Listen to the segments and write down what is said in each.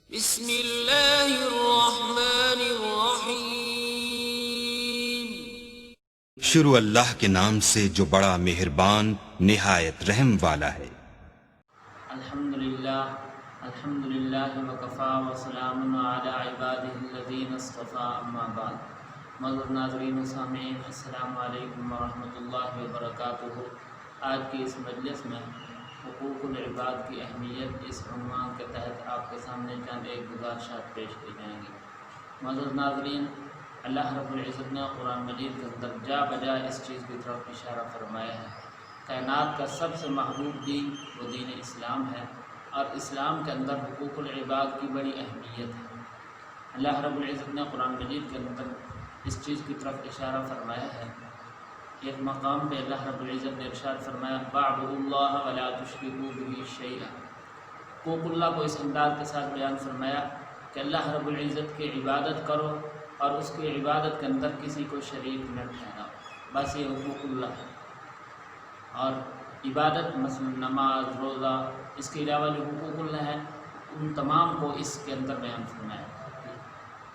بسم اللہ الرحمن الرحیم۔ شروع اللہ کے نام سے جو بڑا مہربان نہایت رحم والا ہے۔ الحمدللہ وکفا وسلام علی عبادہ الذین اصطفیٰ، اما بعد۔ معزز ناظرین و سامعین، السلام علیکم ورحمۃ اللہ وبرکاتہ۔ آج کی اس مجلس میں حقوق العباد کی اہمیت اس عنوان کے تحت آپ کے سامنے چند ایک گزارشات پیش کی جائیں گی۔ معزز ناظرین، اللہ رب العزت نے قرآن مجید کے اندر جا بجا اس چیز کی طرف اشارہ فرمایا ہے۔ کائنات کا سب سے محبوب دین وہ دین اسلام ہے، اور اسلام کے اندر حقوق العباد کی بڑی اہمیت ہے۔ اللہ رب العزت نے قرآن مجید کے اندر اس چیز کی طرف اشارہ فرمایا ہے۔ ایک مقام پہ اللہ رب العزت نے ارشاد فرمایا، فاعبدوا اللہ ولا تشرکوا بہ شیئا۔ حقوق اللہ کو اس انداز کے ساتھ بیان فرمایا کہ اللہ رب العزت کی عبادت کرو اور اس کی عبادت کے اندر کسی کو شریک نہ ٹھہراؤ، بس یہ حقوق اللہ ہے۔ اور عبادت مثلا نماز، روزہ، اس کے علاوہ جو حقوق اللہ ہے ان تمام کو اس کے اندر بیان فرمایا،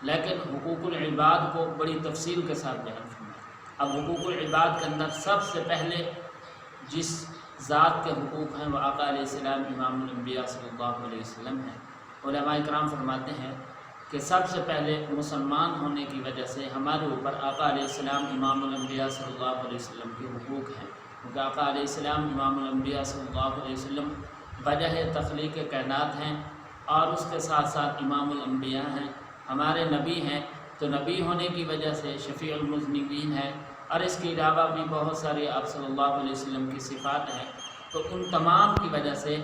لیکن حقوق العباد کو بڑی تفصیل کے ساتھ بیان فرمایا۔ اب حقوق العباد کے اندر سب سے پہلے جس ذات کے حقوق ہیں وہ آقا علیہ السلام امام الانبیاء صلی اللہ علیہ وسلم ہیں۔ علماء کرام فرماتے ہیں کہ سب سے پہلے مسلمان ہونے کی وجہ سے ہمارے اوپر آقا علیہ السلام امام الانبیاء صلی اللہ علیہ وسلم کے حقوق ہیں، کیونکہ آقا علیہ السلام امام الانبیاء صلی اللہ علیہ وسلم وجہ تخلیق کائنات ہیں، اور اس کے ساتھ ساتھ امام الانبیاء ہیں، ہمارے نبی ہیں، تو نبی ہونے کی وجہ سے شفیع المذنبین ہے، اور اس کے علاوہ بھی بہت ساری آپ صلی اللہ علیہ وسلم کی صفات ہیں۔ تو ان تمام کی وجہ سے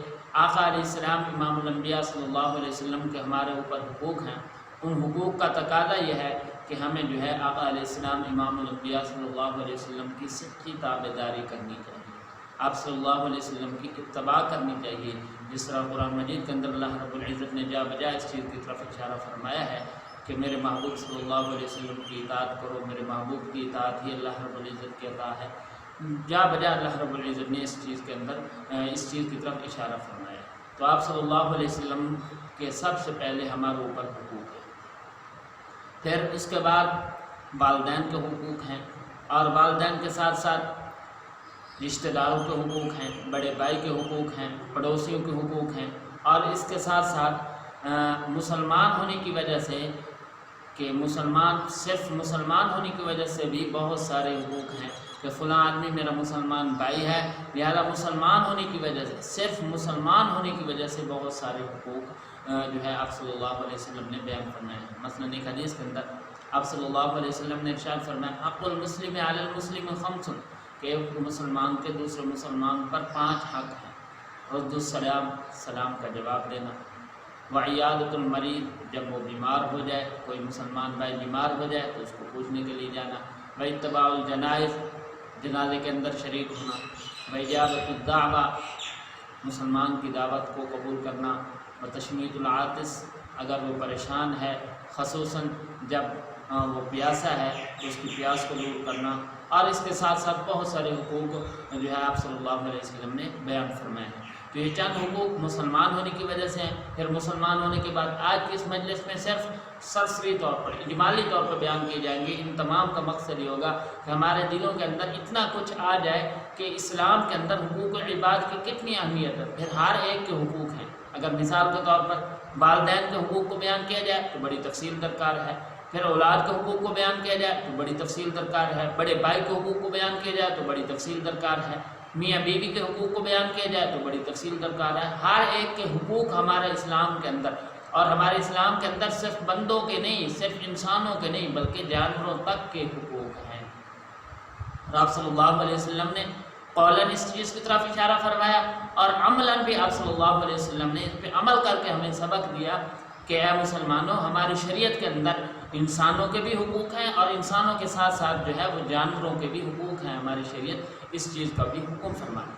آقا علیہ السلام امام الانبیاء صلی اللہ علیہ وسلم کے ہمارے اوپر حقوق ہیں۔ ان حقوق کا تقاضا یہ ہے کہ ہمیں جو ہے آقا علیہ السلام امام الانبیاء صلی اللہ علیہ وسلم کی سچی تابعداری کرنی چاہیے، آپ صلی اللہ علیہ وسلم کی اتباع کرنی چاہیے، جس طرح قرآن مجید کے اندر اللہ رب العزت نے جا بجا اس چیز کی طرف اشارہ فرمایا ہے کہ میرے محبوب صلی اللہ علیہ وسلم کی اطاعت کرو، میرے محبوب کی اطاعت ہی اللہ رب العزت کی عطا ہے۔ جا بجا اللہ رب العزت نے اس چیز کے اندر اس چیز کی طرف اشارہ فرمایا۔ تو آپ صلی اللہ علیہ وسلم کے سب سے پہلے ہمارے اوپر حقوق ہیں، پھر اس کے بعد والدین کے حقوق ہیں، اور والدین کے ساتھ ساتھ رشتہ داروں کے حقوق ہیں، بڑے بھائی کے حقوق ہیں، پڑوسیوں کے حقوق ہیں، اور اس کے ساتھ ساتھ مسلمان ہونے کی وجہ سے کہ صرف مسلمان ہونے کی وجہ سے بھی بہت سارے حقوق ہیں کہ فلاں آدمی میرا مسلمان بھائی ہے، لہذا مسلمان ہونے کی وجہ سے، صرف مسلمان ہونے کی وجہ سے بہت سارے حقوق جو ہے آپ صلی اللہ علیہ وسلم نے بیان فرمائے ہیں۔ مثلا ایک حدیث کے اندر آپ صلی اللہ علیہ وسلم نے ارشاد فرمایا، حق المسلم علی المسلم خمس، کہ ایک مسلمان کے دوسرے مسلمان پر 5 حق ہیں۔ رد السلام، سلام کا جواب دینا، وعیادۃ المریض، جب وہ بیمار ہو جائے، کوئی مسلمان بھائی بیمار ہو جائے تو اس کو پوچھنے کے لیے جانا، واتباع الجنائز، جنازے کے اندر شریک ہونا، واجابۃ الدعوہ، مسلمان کی دعوت کو قبول کرنا، وتشمیت العاطس، اگر وہ پریشان ہے، خصوصاً جب وہ پیاسا ہے تو اس کی پیاس کو دور کرنا، اور اس کے ساتھ ساتھ بہت سارے حقوق جو ہے آپ صلی اللہ علیہ وسلم نے بیان فرمائے ہیں۔ تو یہ چند حقوق مسلمان ہونے کی وجہ سے ہیں۔ پھر مسلمان ہونے کے بعد آج کی اس مجلس میں صرف سرسری طور پر، اجمالی طور پر بیان کیے جائیں گے۔ ان تمام کا مقصد یہ ہوگا کہ ہمارے دلوں کے اندر اتنا کچھ آ جائے کہ اسلام کے اندر حقوق العباد کی کتنی اہمیت ہے، پھر ہر ایک کے حقوق ہیں۔ اگر مثال کے طور پر والدین کے حقوق کو بیان کیا جائے تو بڑی تفصیل درکار ہے، پھر اولاد کے حقوق کو بیان کیا جائے تو بڑی تفصیل درکار ہے، بڑے بھائی کے حقوق کو بیان کیا جائے تو بڑی تفصیل درکار ہے، میاں بیوی کے حقوق کو بیان کیا جائے تو بڑی تفصیل درکار ہے۔ ہر ایک کے حقوق ہمارے اسلام کے اندر، اور ہمارے اسلام کے اندر صرف بندوں کے نہیں، صرف انسانوں کے نہیں، بلکہ جانوروں تک کے حقوق ہیں۔ اور آپ صلی اللہ علیہ وسلم نے قولاً اس چیز کی طرف اشارہ فرمایا، اور عملاً بھی آپ صلی اللہ علیہ وسلم نے اس پہ عمل کر کے ہمیں سبق دیا کہ اے مسلمانوں، ہماری شریعت کے اندر انسانوں کے بھی حقوق ہیں، اور انسانوں کے ساتھ ساتھ جو ہے وہ جانوروں کے بھی حقوق ہیں۔ ہماری شریعت اس چیز کا بھی حکم فرمایا،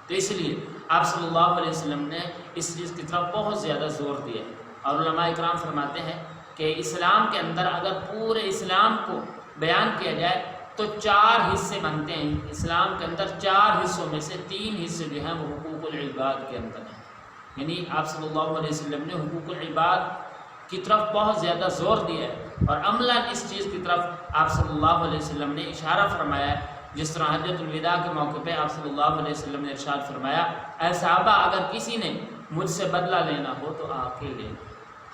تو اس لیے آپ صلی اللہ علیہ وسلم نے اس چیز کی طرف بہت زیادہ زور دیا ہے۔ اور علماء اکرام فرماتے ہیں کہ اسلام کے اندر اگر پورے اسلام کو بیان کیا جائے تو 4 حصے بنتے ہیں۔ اسلام کے اندر 4 حصوں میں سے 3 حصے جو ہیں وہ حقوق العباد کے اندر ہیں، یعنی آپ صلی اللہ علیہ وسلم نے حقوق العباد کی طرف بہت زیادہ زور دیا ہے، اور عملاً اس چیز کی طرف آپ صلی اللہ علیہ وسلم نے اشارہ فرمایا ہے، جس طرح حجۃ الوداع کے موقع پہ آپ صلی اللہ علیہ وسلم نے ارشاد فرمایا، اے صحابہ اگر کسی نے مجھ سے بدلہ لینا ہو تو آ کے لے۔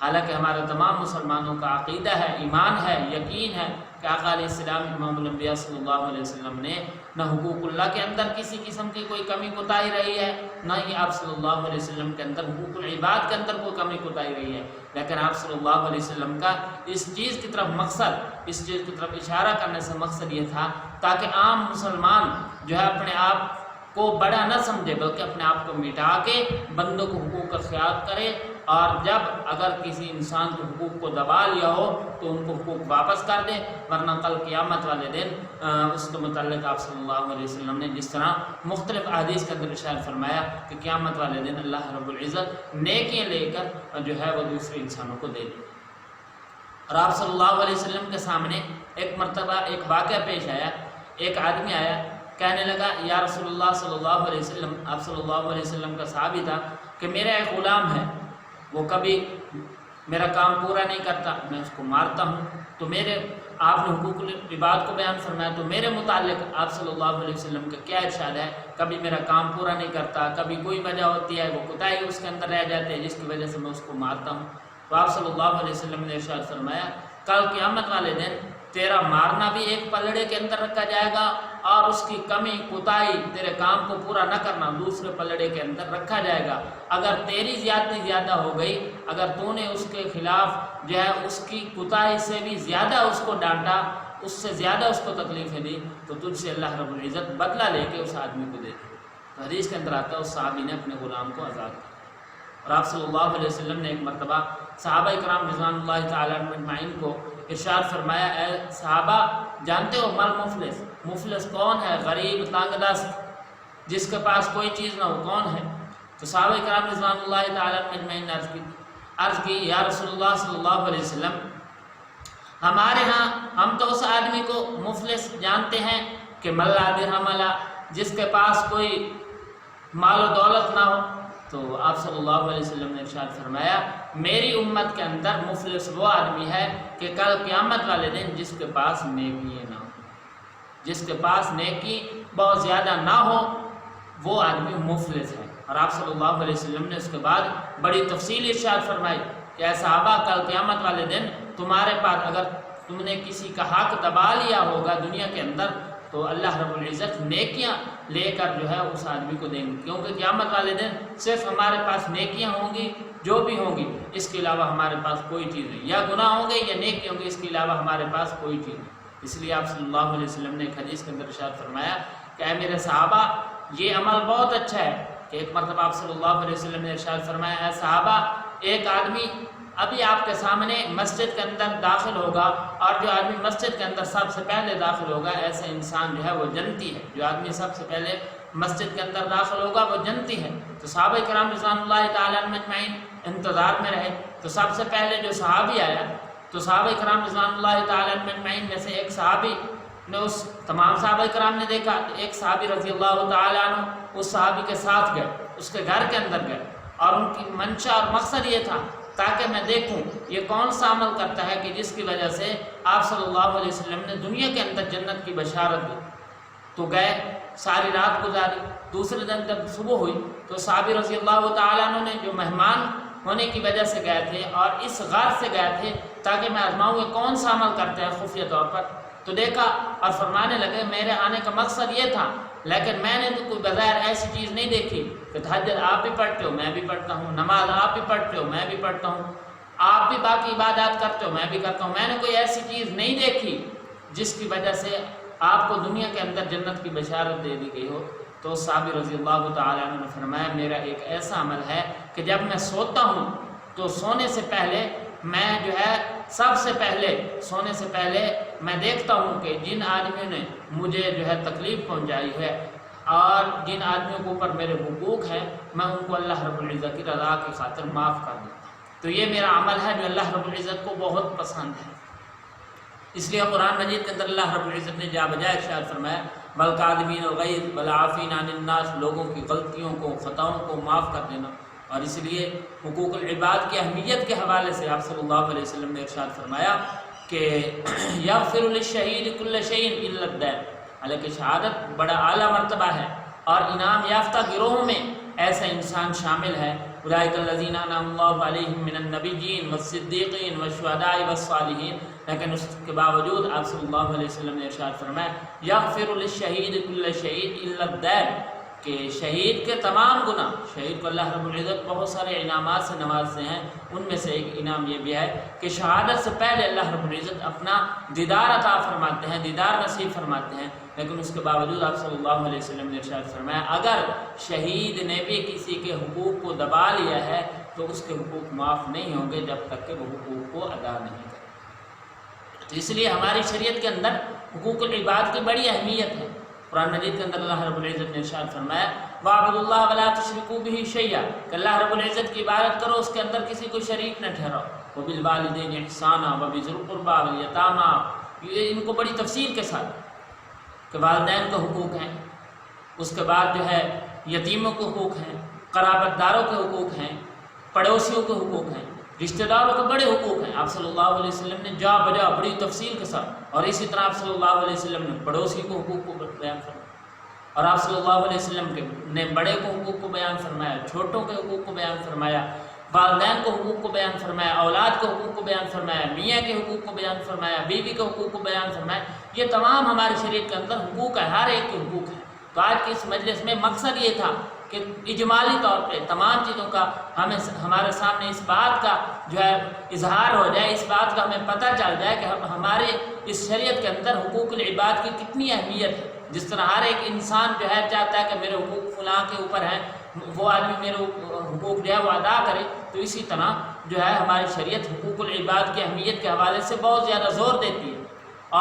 حالانکہ ہمارے تمام مسلمانوں کا عقیدہ ہے، ایمان ہے، یقین ہے کہ آقا علیہ السلام امام الانبیاء صلی اللہ علیہ وسلم نے نہ حقوق اللہ کے اندر کسی قسم کی کوئی کمی کوتاہی رہی ہے، نہ ہی آپ صلی اللہ علیہ وسلم کے اندر حقوق العباد کے اندر کوئی کمی کوتاہی رہی ہے، لیکن آپ صلی اللہ علیہ وسلم کا اس چیز کی طرف مقصد، اس چیز کی طرف اشارہ کرنے سے مقصد یہ تھا تاکہ عام مسلمان جو ہے اپنے آپ کو بڑا نہ سمجھے، بلکہ اپنے آپ کو مٹا کے بندوں کو حقوق کا خیال کرے، اور جب اگر کسی انسان کو حقوق کو دبا لیا ہو تو ان کو حقوق واپس کر دے، ورنہ کل قیامت والے دن اس کے متعلق آپ صلی اللہ علیہ وسلم نے جس طرح مختلف احادیث کے اندر ارشاد فرمایا کہ قیامت والے دن اللہ رب العزت نیکیاں لے کر جو ہے وہ دوسرے انسانوں کو دے دے۔ اور آپ صلی اللہ علیہ وسلم کے سامنے ایک مرتبہ ایک واقعہ پیش آیا، ایک آدمی آیا کہنے لگا یا رسول اللہ صلی اللہ علیہ وسلم، آپ صلی اللہ علیہ وسلم کا صحابی تھا کہ میرا ایک غلام ہے، وہ کبھی میرا کام پورا نہیں کرتا، میں اس کو مارتا ہوں، تو میرے آپ نے حقوق العباد کو بیان فرمایا، تو میرے متعلق آپ صلی اللہ علیہ وسلم کا کیا ارشاد ہے؟ کبھی میرا کام پورا نہیں کرتا، کبھی کوئی وجہ ہوتی ہے، وہ کوتاہی اس کے اندر رہ جاتے ہیں جس کی وجہ سے میں اس کو مارتا ہوں۔ تو آپ صلی اللہ علیہ وسلم نے ارشاد فرمایا کل قیامت والے دن تیرا مارنا بھی ایک پلڑے کے اندر رکھا جائے گا، اور اس کی کمی کوتاہی تیرے کام کو پورا نہ کرنا دوسرے پلڑے کے اندر رکھا جائے گا۔ اگر تیری زیادتی زیادہ ہو گئی، اگر تو نے اس کے خلاف جو ہے اس کی کوتاہی سے بھی زیادہ اس کو ڈانٹا، اس سے زیادہ اس کو تکلیفیں دی، تو تجھ سے اللہ رب العزت بدلہ لے کے اس آدمی کو دے دے۔ تو حدیث کے اندر آتا ہے اس صحابی نے اپنے غلام کو آزاد کیا، اور آپ صلی اللہ علیہ وسلم نے ایک مرتبہ صحابہ کرام رضوان اللہ تعالی عنہم اجمعین کو ارشاد فرمایا، اے صحابہ جانتے ہو مل مفلس، مفلس کون ہے؟ غریب تنگ دست جس کے پاس کوئی چیز نہ ہو، کون ہے؟ تو صحابہ کرام رضوان اللہ تعالی عنہم اجمعین نے عرض کی یا رسول اللہ صلی اللہ علیہ وسلم، ہمارے ہاں ہم تو اس آدمی کو مفلس جانتے ہیں کہ ملا درہم لا، جس کے پاس کوئی مال و دولت نہ ہو۔ تو آپ صلی اللہ علیہ وسلم نے ارشاد فرمایا میری امت کے اندر مفلس وہ آدمی ہے کہ کل قیامت والے دن جس کے پاس نیکی نہ ہو، جس کے پاس نیکی بہت زیادہ نہ ہو، وہ آدمی مفلس ہے۔ اور آپ صلی اللہ علیہ وسلم نے اس کے بعد بڑی تفصیل ارشاد فرمائی کہ اے صحابہ کل قیامت والے دن تمہارے پاس اگر تم نے کسی کا حق دبا لیا ہوگا دنیا کے اندر، تو اللہ رب العزت نیکیاں لے کر جو ہے اس آدمی کو دیں گے، کیونکہ قیامت والے دن صرف ہمارے پاس نیکیاں ہوں گی جو بھی ہوں گی، اس کے علاوہ ہمارے پاس کوئی چیز نہیں، یا گناہ ہوں گے یا نیکی ہوں گی، اس کے علاوہ ہمارے پاس کوئی چیز نہیں۔ اس لیے آپ صلی اللہ علیہ وسلم نے ایک حدیث کے اندر ارشاد فرمایا کہ اے میرے صحابہ یہ عمل بہت اچھا ہے کہ ایک مرتبہ آپ صلی اللہ علیہ وسلم نے ارشاد فرمایا اے صحابہ ایک آدمی ابھی آپ کے سامنے مسجد کے اندر داخل ہوگا، اور جو آدمی مسجد کے اندر سب سے پہلے داخل ہوگا ایسے انسان جو ہے وہ جنتی ہے، جو آدمی سب سے پہلے مسجد کے اندر داخل ہوگا وہ جنتی ہے۔ تو صحابہ کرام رضوان اللہ تعالیٰ عنہم اجمعین انتظار میں رہے، تو سب سے پہلے جو صحابی آیا تو صحابہ کرام رضوان اللہ تعالیٰ عنہم اجمعین میں سے ایک صحابی نے اس تمام صحابہ کرام نے دیکھا، ایک صحابی رضی اللہ تعالیٰ عنہ اس صحابی کے ساتھ گئے، اس کے گھر کے اندر گئے، اور ان کی منشا اور مقصد یہ تھا تاکہ میں دیکھوں یہ کون سا عمل کرتا ہے کہ جس کی وجہ سے آپ صلی اللہ علیہ وسلم نے دنیا کے اندر جنت کی بشارت دی۔ تو گئے، ساری رات گزاری، دوسرے دن جب صبح ہوئی تو صحابی رضی اللہ تعالیٰ عنہ نے جو مہمان ہونے کی وجہ سے گئے تھے اور اس غرض سے گئے تھے تاکہ میں آزماؤں یہ کون سا عمل کرتے ہیں خفیہ طور پر، تو دیکھا اور فرمانے لگے میرے آنے کا مقصد یہ تھا، لیکن میں نے تو کوئی بظاہر ایسی چیز نہیں دیکھی کہ تہجد آپ بھی پڑھتے ہو میں بھی پڑھتا ہوں، نماز آپ بھی پڑھتے ہو میں بھی پڑھتا ہوں، آپ بھی باقی عبادات کرتے ہو میں بھی کرتا ہوں، میں نے کوئی ایسی چیز نہیں دیکھی جس کی وجہ سے آپ کو دنیا کے اندر جنت کی بشارت دے دی گئی ہو۔ تو صحابی رضی اللہ تعالیٰ عنہ نے فرمایا میرا ایک ایسا عمل ہے کہ جب میں سوتا ہوں تو سونے سے پہلے میں جو ہے سب سے پہلے سونے سے پہلے میں دیکھتا ہوں کہ جن آدمیوں نے مجھے جو ہے تکلیف پہنچائی ہے اور جن آدمیوں کے اوپر میرے حقوق ہیں میں ان کو اللہ رب العزت کی رضا کی خاطر معاف کر دوں۔ تو یہ میرا عمل ہے جو اللہ رب العزت کو بہت پسند ہے، اس لیے قرآن مجید کے اندر اللہ رب العزت نے جا بجائے ارشاد فرمایا بل کاظمین الغیظ والعافین عن الناس، لوگوں کی غلطیوں کو خطاؤں کو معاف کر دینا اور اس لیے حقوق العباد کی اہمیت کے حوالے سے آپ صلی اللہ علیہ وسلم نے ارشاد فرمایا کہ یغفر للشہید کل شیء الا الدین، حالانکہ شہادت بڑا اعلیٰ مرتبہ ہے اور انعام یافتہ گروہوں میں ایسا انسان شامل ہے، اولئک الذین انعم اللہ علیہم من النبیین والصدیقین والشہداء والصالحین، لیکن اس کے باوجود آپ صلی اللہ علیہ وسلم نے ارشاد فرمایا یغفر للشہید کل شیء الا الدین، کہ شہید کے تمام گناہ، شہید کو اللہ رب العزت بہت سارے انعامات سے نوازتے ہیں، ان میں سے ایک انعام یہ بھی ہے کہ شہادت سے پہلے اللہ رب العزت اپنا دیدار عطا فرماتے ہیں، دیدار نصیب فرماتے ہیں، لیکن اس کے باوجود آپ صلی اللہ علیہ وسلم نے ارشاد فرمایا اگر شہید نے بھی کسی کے حقوق کو دبا لیا ہے تو اس کے حقوق معاف نہیں ہوں گے جب تک کہ وہ حقوق کو ادا نہیں کرے۔ تو اس لیے ہماری شریعت کے اندر حقوق العباد کی بڑی اہمیت ہے۔ قرآن مجید کے اندر اللہ رب العزت نے ارشاد فرمایا وَاعْبُدُوا اللَّهَ وَلَا تُشْرِكُوا بِهِ شَيْئًا، کہ اللہ رب العزت کی عبادت کرو، اس کے اندر کسی کو شریک نہ ٹھہراؤ، وَبِالْوَالِدَيْنِ إِحْسَانًا وَبِذِي الْقُرْبَىٰ وَالْيَتَامَىٰ، یہ ان کو بڑی تفصیل کے ساتھ کہ والدین کے حقوق ہیں، اس کے بعد جو ہے یتیموں کے حقوق ہیں، قرابت داروں کے حقوق ہیں، پڑوسیوں کے حقوق ہیں، رشتہ داروں کے بڑے حقوق ہیں۔ آپ صلی اللہ علیہ وسلم نے جا بجا بڑی تفصیل کے ساتھ، اور اسی طرح آپ صلی اللہ علیہ وسلم نے پڑوسی کو حقوق کو بیان فرمایا، اور آپ صلی اللہ علیہ وسلم نے بڑے کو حقوق کو بیان فرمایا، چھوٹوں کے حقوق کو بیان فرمایا، والدین کو حقوق کو بیان فرمایا، اولاد کے حقوق کو بیان فرمایا، میاں کے حقوق کو بیان فرمایا، بیوی کے حقوق کو بیان فرمایا۔ یہ تمام ہماری شریعت کے اندر حقوق ہے، ہر ایک کے حقوق ہے۔ تو آج کی اس مجلس میں مقصد یہ تھا کہ اجمالی طور پہ تمام چیزوں کا ہمارے سامنے اس بات کا جو ہے اظہار ہو جائے، اس بات کا ہمیں پتہ چل جائے کہ ہمارے اس شریعت کے اندر حقوق العباد کی کتنی اہمیت ہے۔ جس طرح ہر ایک انسان جو ہے چاہتا ہے کہ میرے حقوق فلاں کے اوپر ہیں، وہ آدمی میرے حقوق جو ہے وہ ادا کرے، تو اسی طرح جو ہے ہماری شریعت حقوق العباد کی اہمیت کے حوالے سے بہت زیادہ زور دیتی ہے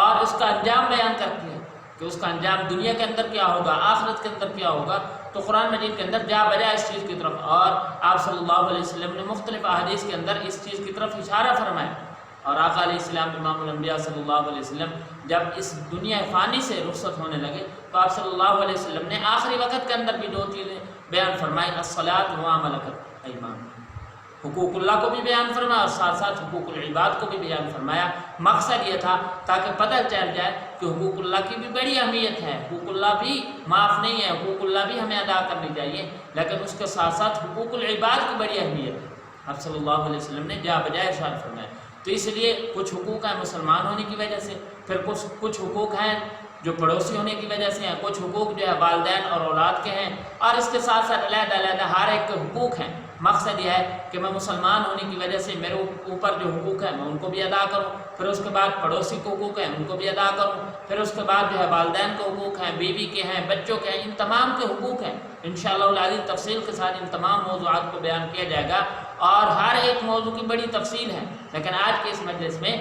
اور اس کا انجام بیان کرتی ہے کہ اس کا انجام دنیا کے اندر کیا ہوگا، آخرت کے اندر کیا ہوگا۔ تو قرآن مجید کے اندر جا بجا اس چیز کی طرف، اور آپ صلی اللہ علیہ وسلم نے مختلف احادیث کے اندر اس چیز کی طرف اشارہ فرمایا، اور آقا علیہ السلام امام الانبیاء صلی اللہ علیہ وسلم جب اس دنیا فانی سے رخصت ہونے لگے تو آپ صلی اللہ علیہ وسلم نے آخری وقت کے اندر بھی دو چیزیں بیان فرمائی، الصلاۃ وما ملکت ایمانکم، حقوق اللہ کو بھی بیان فرمایا اور ساتھ ساتھ حقوق العباد کو بھی بیان فرمایا۔ مقصد یہ تھا تاکہ پتہ چل جائے کہ حقوق اللہ کی بھی بڑی اہمیت ہے، حقوق اللہ بھی معاف نہیں ہے، حقوق اللہ بھی ہمیں ادا کرنی چاہیے، لیکن اس کے ساتھ ساتھ حقوق العباد کی بڑی اہمیت ہے۔ آپ صلی اللہ علیہ وسلم نے جا بجائے ارشاد فرمایا۔ تو اس لیے کچھ حقوق ہیں مسلمان ہونے کی وجہ سے، پھر کچھ حقوق ہیں جو پڑوسی ہونے کی وجہ سے ہیں، کچھ حقوق جو ہے والدین اور اولاد کے ہیں، اور اس کے ساتھ ساتھ علیحدہ علیحدہ ہر ایک کے حقوق ہیں۔ مقصد یہ ہے کہ میں مسلمان ہونے کی وجہ سے میرے اوپر جو حقوق ہیں میں ان کو بھی ادا کروں، پھر اس کے بعد پڑوسی کو حقوق ہیں ان کو بھی ادا کروں، پھر اس کے بعد جو ہے والدین کے حقوق ہیں، بیوی کے ہیں، بچوں کے ہیں، ان تمام کے حقوق ہیں۔ انشاءاللہ العزیز تفصیل کے ساتھ ان تمام موضوعات کو بیان کیا جائے گا، اور ہر ایک موضوع کی بڑی تفصیل ہے، لیکن آج کے اس مجلس میں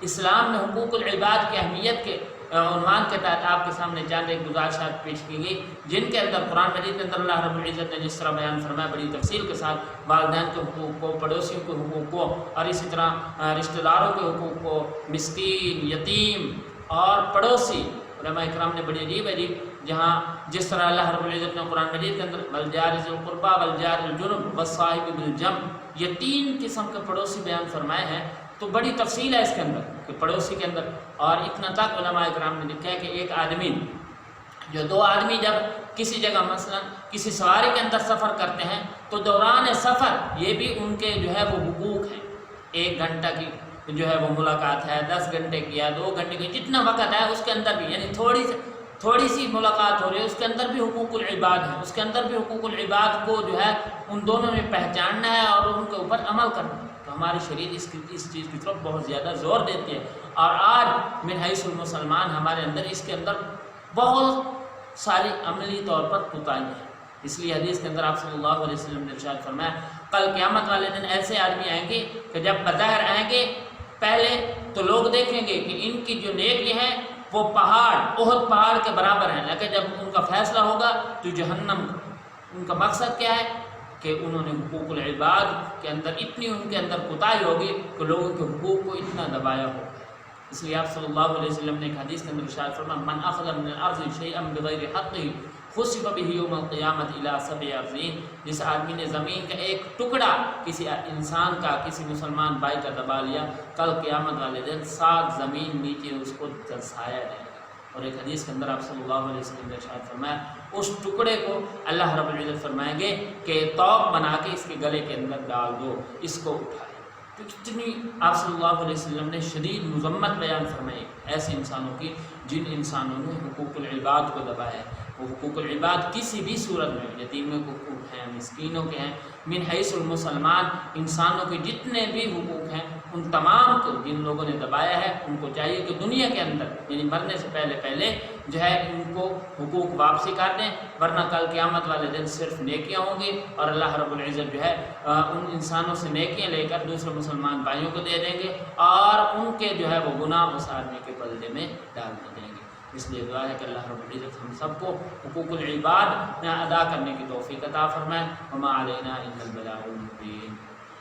اسلام میں حقوق العباد کی اہمیت کے عنوان کے تحت آپ کے سامنے چند ایک گزارشات پیش کی گئی، جن کے اندر قرآن مجید کے اندر اللہ رب العزت نے جس طرح بیان فرمایا بڑی تفصیل کے ساتھ والدین کے حقوق کو، پڑوسیوں کے حقوق کو، اور اسی طرح رشتہ داروں کے حقوق کو، مسکین، یتیم اور پڑوسی، علماء اکرام نے بڑی عجیب جہاں جس طرح اللہ رب العزت نے قرآن مجید کے اندر والجار ذی القربیٰ والجار الجنب والصاحب بالجنب، یہ تین قسم کے پڑوسی بیان فرمائے ہیں۔ تو بڑی تفصیل ہے اس کے اندر کہ پڑوسی کے اندر، اور اتنا تک علماء اکرام نے لکھا ہے کہ ایک آدمی جو دو آدمی جب کسی جگہ مثلا کسی سواری کے اندر سفر کرتے ہیں تو دوران سفر یہ بھی ان کے جو ہے وہ حقوق ہیں، 1 گھنٹہ کی جو ہے وہ ملاقات ہے، 10 گھنٹے کی ہے، 2 گھنٹے کی، جتنا وقت ہے اس کے اندر بھی، یعنی تھوڑی سی ملاقات ہو رہی ہے، اس کے اندر بھی حقوق العباد ہے، اس کے اندر بھی حقوق العباد کو جو ہے ان دونوں میں پہچاننا ہے اور ان کے اوپر عمل کرنا ہے۔ تو ہماری شریعت اس چیز کی طرف بہت زیادہ زور دیتی ہے، اور آج من حیث المسلمان ہمارے اندر اس کے اندر بہت ساری عملی طور پر کوتاہی ہے۔ اس لیے حدیث کے اندر آپ صلی اللہ علیہ وسلم نے ارشاد فرمایا کل قیامت والے دن ایسے آدمی آئیں گے کہ جب بظاہر آئیں گے پہلے تو لوگ دیکھیں گے کہ ان کی جو نیکی ہیں وہ پہاڑ، احد پہاڑ کے برابر ہیں، لیکن جب ان کا فیصلہ ہوگا تو جہنم کا۔ ان کا مقصد کیا ہے کہ انہوں نے حقوق العباد کے اندر اتنی ان کے اندر کوتاہی ہوگی کہ لوگوں کے حقوق کو اتنا دبایا ہو۔ اس لیے آپ صلی اللہ علیہ وسلم نے ایک حدیث کے اندر ارشاد فرمایا من اخذ من الارض شیئا بغیر حقہ خسف به یوم القیامت الی سبع ارضین، جس آدمی نے زمین کا ایک ٹکڑا کسی انسان کا، کسی مسلمان بھائی کا دبا لیا، کل قیامت والے دن 7 زمین نیچے اس کو درسایا جائے گا۔ اور ایک حدیث کے اندر آپ صلی اللہ علیہ وسلم نے ارشاد فرمایا اس ٹکڑے کو اللہ رب العزت فرمائیں گے کہ توق بنا کے اس کے گلے کے اندر ڈال دو، اس کو اٹھائے۔ تو کتنی آپ صلی اللہ علیہ وسلم نے شدید مذمت بیان فرمائی ایسے انسانوں کی جن انسانوں نے حقوق العباد کو دبایا ہے۔ وہ حقوق العباد کسی بھی صورت میں، یتیموں کے حقوق ہیں، مسکینوں کے ہیں، من حیث المسلمان انسانوں کے جتنے بھی حقوق ہیں، ان تمام کو جن لوگوں نے دبایا ہے ان کو چاہیے کہ دنیا کے اندر یعنی مرنے سے پہلے جو ہے ان کو حقوق واپسی کر دیں، ورنہ کل قیامت والے دن صرف نیکیاں ہوں گی اور اللہ رب العزت جو ہے ان انسانوں سے نیکیاں لے کر دوسرے مسلمان بھائیوں کو دے دیں گے اور ان کے جو ہے وہ گناہ اس آدمی کے بدلے میں ڈال دیں گے۔ اس لیے دعا ہے کہ اللہ رب العزت ہم سب کو حقوق العباد ادا کرنے کی توفیق عطا فرمائے۔ وما علینا الا البلاغ المبین۔